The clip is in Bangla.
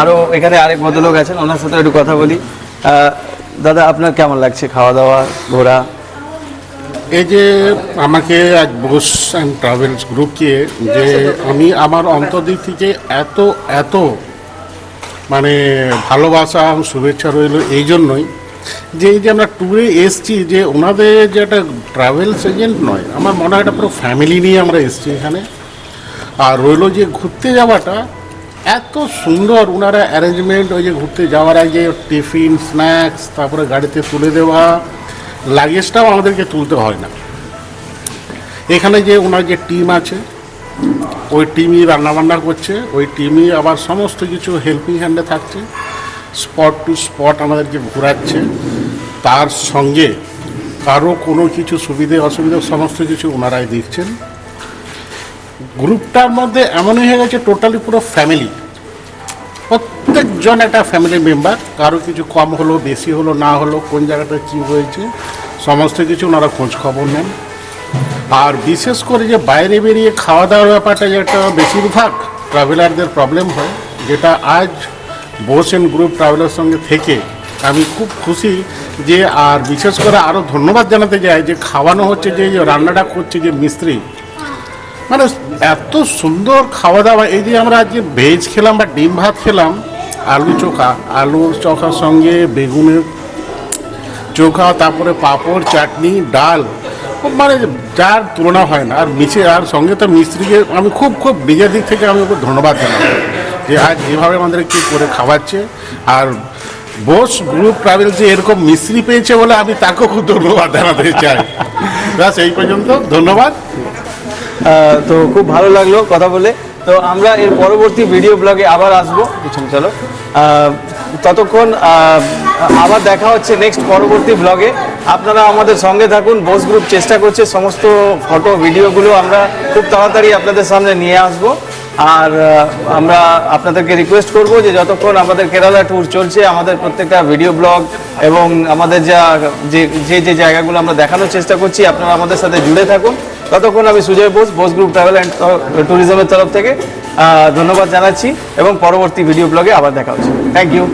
আরও এখানে আরেক ভদ্রলোক আছেন, ওনার সাথে একটু কথা বলি। দাদা, আপনার কেমন লাগছে খাওয়া দাওয়া ঘোরা? এই যে আমাকে আজ বোস অ্যান্ড ট্রাভেলস গ্রুপকে যে আমি আমার অন্তর্দিক থেকে এত এত মানে ভালোবাসা এবং শুভেচ্ছা রইল এই জন্যই যে এই যে আমরা ট্যুরে এসছি, যে ওনাদের যে একটা ট্রাভেলস এজেন্ট নয়, আমার মনে হয় এটা পুরো ফ্যামিলি নিয়ে আমরা এসছি এখানে। আর রইল যে ঘুরতে যাওয়াটা এত সুন্দর ওনারা অ্যারেঞ্জমেন্ট, ওই যে ঘুরতে যাওয়ার আগে টিফিন স্ন্যাক্স, তারপরে গাড়িতে তুলে দেওয়া, লাগেজটাও আমাদেরকে তুলতে হয় না। এখানে যে ওনার যে টিম আছে, ওই টিমই রান্নাবান্না করছে, ওই টিমই আবার সমস্ত কিছু হেল্পিং হ্যান্ডে থাকছে, স্পট টু স্পট আমাদেরকে ঘোরাচ্ছে। তার সঙ্গে কারো কোনো কিছু সুবিধে অসুবিধা সমস্ত কিছু ওনারাই দেখছেন। গ্রুপটার মধ্যে এমনই হয়ে গেছে টোটালি পুরো ফ্যামিলি, প্রত্যেকজন একটা ফ্যামিলি মেম্বার। কারো কিছু কম হলো বেশি হলো না হলো, কোন জায়গাটা কী হয়েছে সমস্ত কিছু ওনারা খোঁজ খবর নেন। আর বিশেষ করে যে বাইরে বেরিয়ে খাওয়া দাওয়ার ব্যাপারটা যেটা বেশিরভাগ ট্রাভেলারদের প্রবলেম হয়, যেটা আজ বোস এন্ড গ্রুপ ট্রাভেলার সঙ্গে থেকে আমি খুব খুশি। যে আর বিশেষ করে আরও ধন্যবাদ জানাতে চাই যে খাওয়ানো হচ্ছে, যে রান্নাটা করছে যে মিস্ত্রি, মানে এত সুন্দর খাওয়া দাওয়া। এই যে আমরা আজকে ভেজ খেলাম বা ডিম ভাত খেলাম, আলুর চোখার সঙ্গে বেগুনের চোখা, তারপরে পাঁপড় চাটনি ডাল, মানে যার তুলনা হয় না। আর আর সঙ্গে তো মিস্ত্রিকে আমি খুব খুব নিজের দিক থেকে আমি ওকে ধন্যবাদ জানাবো যে আজ যেভাবে আমাদেরকে করে খাওয়াচ্ছে। আর বোস গ্রুপ ট্রাভেল যে এরকম মিস্ত্রি পেয়েছে বলে আমি তাকেও খুব ধন্যবাদ জানাতে চাই। ব্যাস এই পর্যন্ত, ধন্যবাদ। তো খুব ভালো লাগলো কথা বলে। তো আমরা এর পরবর্তী ভিডিও ব্লগে আবার আসবো, পিছনে চলো। ততক্ষণ আবার দেখা হচ্ছে নেক্সট পরবর্তী ব্লগে। আপনারা আমাদের সঙ্গে থাকুন। বোস গ্রুপ চেষ্টা করছে সমস্ত ফটো ভিডিওগুলো আমরা খুব তাড়াতাড়ি আপনাদের সামনে নিয়ে আসব। আর আমরা আপনাদেরকে রিকোয়েস্ট করব যে যতক্ষণ আমাদের কেরালা ট্যুর চলছে, আমাদের প্রত্যেকটা ভিডিও ব্লগ এবং আমাদের যে জায়গাগুলো আমরা দেখানোর চেষ্টা করছি, আপনারা আমাদের সাথে জুড়ে থাকুন। ততক্ষণ আমি Sujoy Bose, Bose group travel and ট্যুরিজমের তরফ থেকে ধন্যবাদ জানাচ্ছি এবং পরবর্তী ভিডিও ব্লগে আবার দেখা হচ্ছে। Thank you.